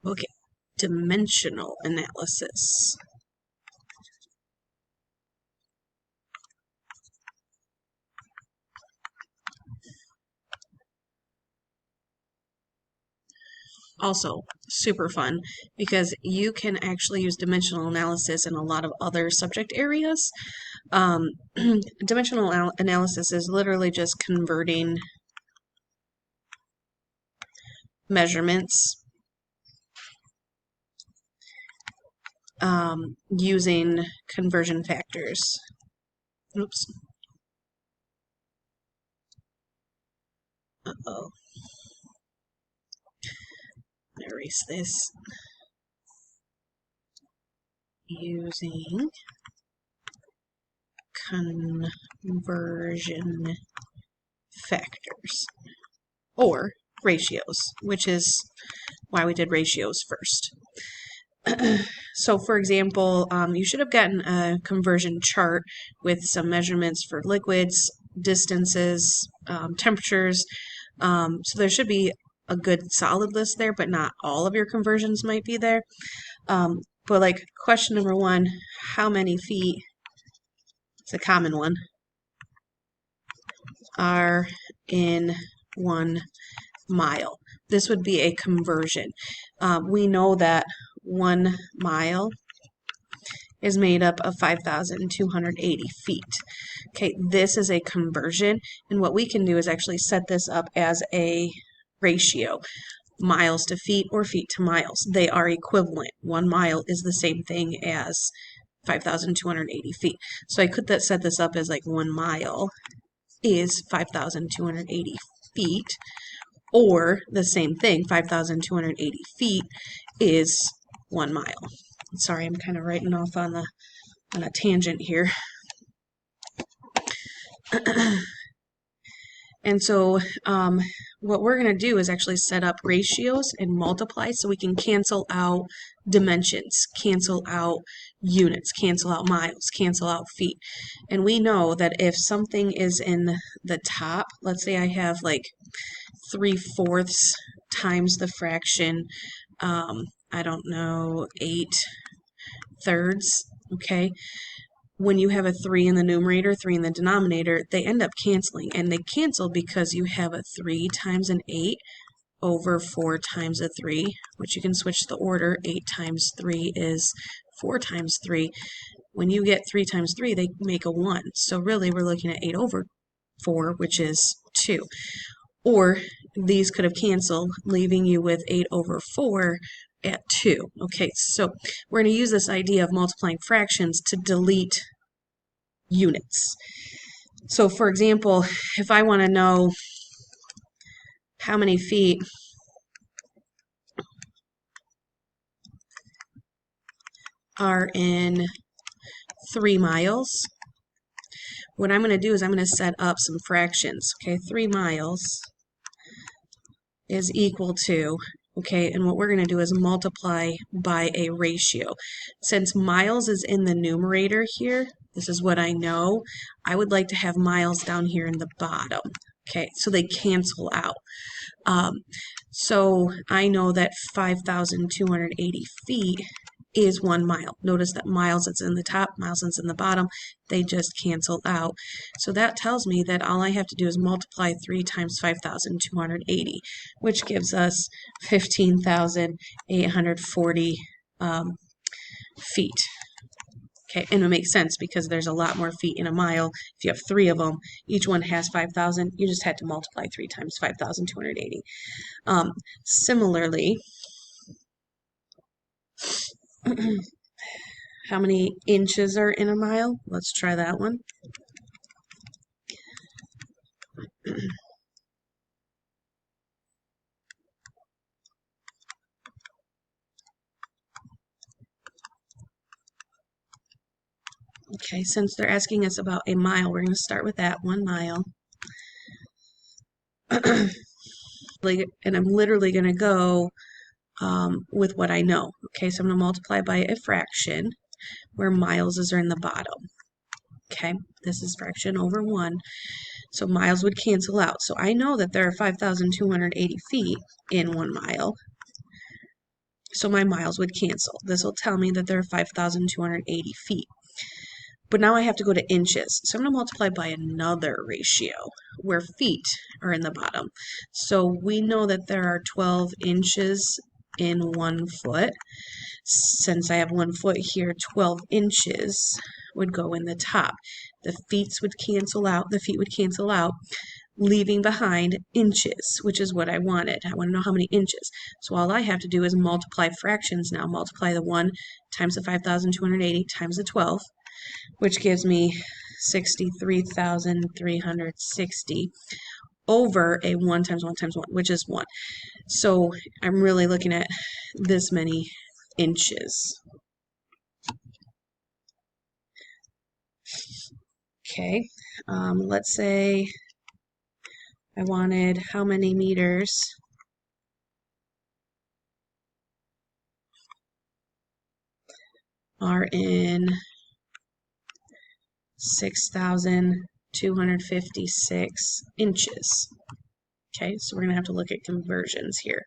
Okay, dimensional analysis. Also, super fun because you can actually use dimensional analysis in a lot of other subject areas. Dimensional analysis is literally just converting measurements using conversion factors. Oops. Uh-oh. Erase this. Using conversion factors or ratios, which is why we did ratios first. So for example, you should have gotten a conversion chart with some measurements for liquids, distances, temperatures. So there should be a good solid list there, but not all of your conversions might be there. But like question number 1, how many feet, it's a common one, are in 1 mile? This would be a conversion. We know that 1 mile is made up of 5,280 feet. Okay, this is a conversion, and what we can do is actually set this up as a ratio. Miles to feet or feet to miles. They are equivalent. 1 mile is the same thing as 5,280 feet. So I could set this up as like 1 mile is 5,280 feet, or the same thing, 5,280 feet is 1 mile. Sorry, I'm kind of writing off on a tangent here. And so what we're going to do is actually set up ratios and multiply so we can cancel out dimensions, cancel out units, cancel out miles, cancel out feet. And we know that if something is in the top, let's say I have like 3/4 times the fraction, I don't know, 8/3, okay? When you have a 3 in the numerator, 3 in the denominator, they end up canceling. And they cancel because you have a 3 times an 8 over 4 times a 3, which you can switch the order. 8 times 3 is 4 times 3. When you get 3 times 3, they make a 1. So really, we're looking at 8 over 4, which is 2. Or these could have canceled, leaving you with 8 over 4 at 2. Okay, so we're going to use this idea of multiplying fractions to delete units. So for example, if I want to know how many feet are in 3 miles, what I'm going to do is I'm going to set up some fractions. Okay, 3 miles is equal to, okay, and what we're going to do is multiply by a ratio. Since miles is in the numerator here, this is what I know, I would like to have miles down here in the bottom. Okay, so they cancel out. So I know that 5,280 feet is 1 mile. Notice that miles is in the top, miles is in the bottom. They just cancel out. So that tells me that all I have to do is multiply 3 times 5,280, which gives us 15,840 feet. Okay, and it makes sense because there's a lot more feet in a mile. If you have 3 of them, each one has 5,000. You just had to multiply 3 times 5,280. Similarly, how many inches are in a mile? Let's try that one. Okay, since they're asking us about a mile, we're going to start with that, 1 mile. And I'm literally going to go with what I know. Okay, so I'm going to multiply by a fraction where miles are in the bottom. Okay, this is fraction over 1. So miles would cancel out. So I know that there are 5,280 feet in 1 mile. So my miles would cancel. This will tell me that there are 5,280 feet. But now I have to go to inches. So I'm going to multiply by another ratio where feet are in the bottom. So we know that there are 12 inches in 1 foot. Since I have 1 foot here, 12 inches would go in the top. The feet would cancel out, leaving behind inches, which is what I wanted. I want to know how many inches. So all I have to do is multiply fractions now. Multiply the 1 times the 5,280 times the 12, which gives me 63,360 over a 1 times 1 times 1, which is 1. So I'm really looking at this many inches. Okay, let's say I wanted how many meters are in 6,256 inches. Okay, so we're going to have to look at conversions here.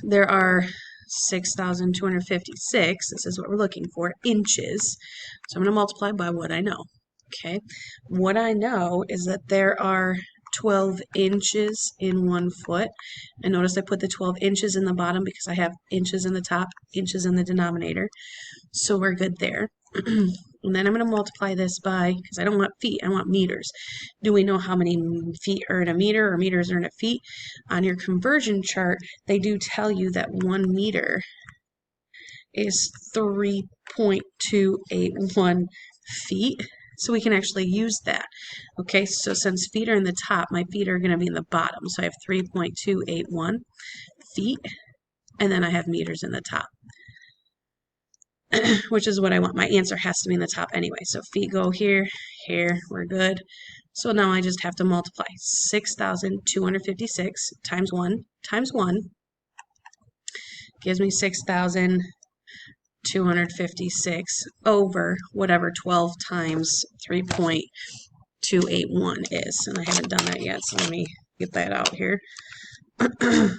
There are 6,256, this is what we're looking for, inches. So I'm going to multiply by what I know. Okay, what I know is that there are 12 inches in 1 foot. And notice I put the 12 inches in the bottom because I have inches in the top, inches in the denominator. So we're good there. And then I'm going to multiply this by, because I don't want feet, I want meters. Do we know how many feet are in a meter or meters are in a feet? On your conversion chart, they do tell you that 1 meter is 3.281 feet. So we can actually use that. Okay, so since feet are in the top, my feet are going to be in the bottom. So I have 3.281 feet, and then I have meters in the top. Which is what I want. My answer has to be in the top anyway. So feet go here, here, we're good. So now I just have to multiply 6,256 times 1 gives me 6,256 over whatever 12 times 3.281 is. And I haven't done that yet, so let me get that out here. 12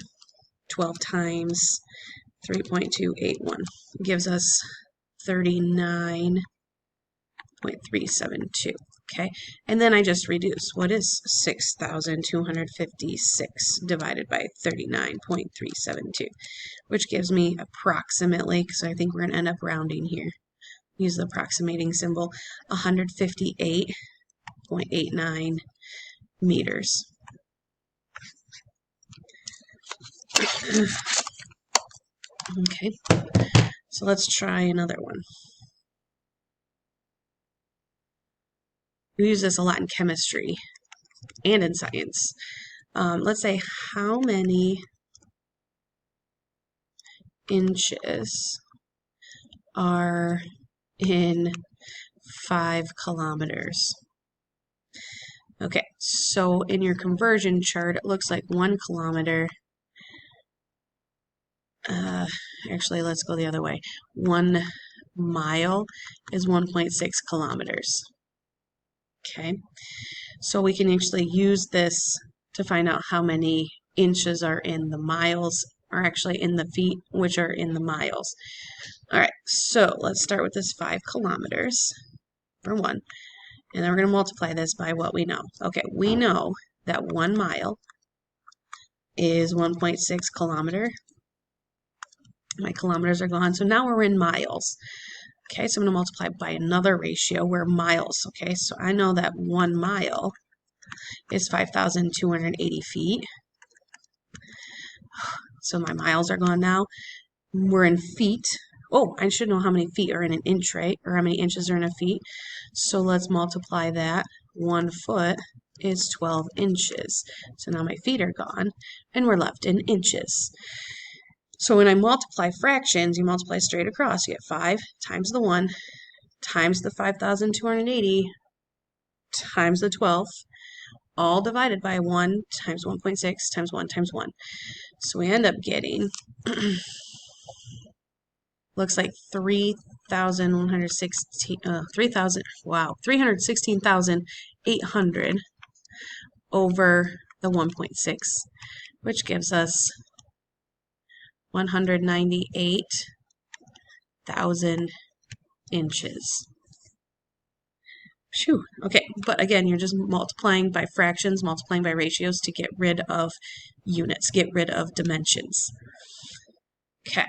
times 3.281 gives us 39.372. Okay, and then I just reduce. What is 6,256 divided by 39.372, which gives me approximately, because I think we're going to end up rounding here, use the approximating symbol, 158.89 meters. Okay, so let's try another one. We use this a lot in chemistry and in science. Let's say how many inches are in 5 kilometers. Okay, so in your conversion chart, it looks like 1 kilometer. Actually, let's go the other way. 1 mile is 1.6 kilometers. Okay, so we can actually use this to find out how many inches are in the miles, or actually in the feet, which are in the miles. All right, so let's start with this 5 kilometers for 1. And then we're going to multiply this by what we know. Okay, we know that 1 mile is 1.6 kilometer. My kilometers are gone, so now we're in miles. Okay, so I'm going to multiply by another ratio where miles. Okay, so I know that 1 mile is 5,280 feet. So my miles are gone now. We're in feet. Oh, I should know how many feet are in an inch, right? Or how many inches are in a feet. So let's multiply that. 1 foot is 12 inches. So now my feet are gone, and we're left in inches. So when I multiply fractions, you multiply straight across. You get 5 times the 1 times the 5,280 times the 12, all divided by 1 times 1.6 times 1 times 1. So we end up getting, looks like 316,800 over the 1.6, which gives us 198,000 inches. Phew. Okay, but again, you're just multiplying by fractions, multiplying by ratios to get rid of units, get rid of dimensions. Okay.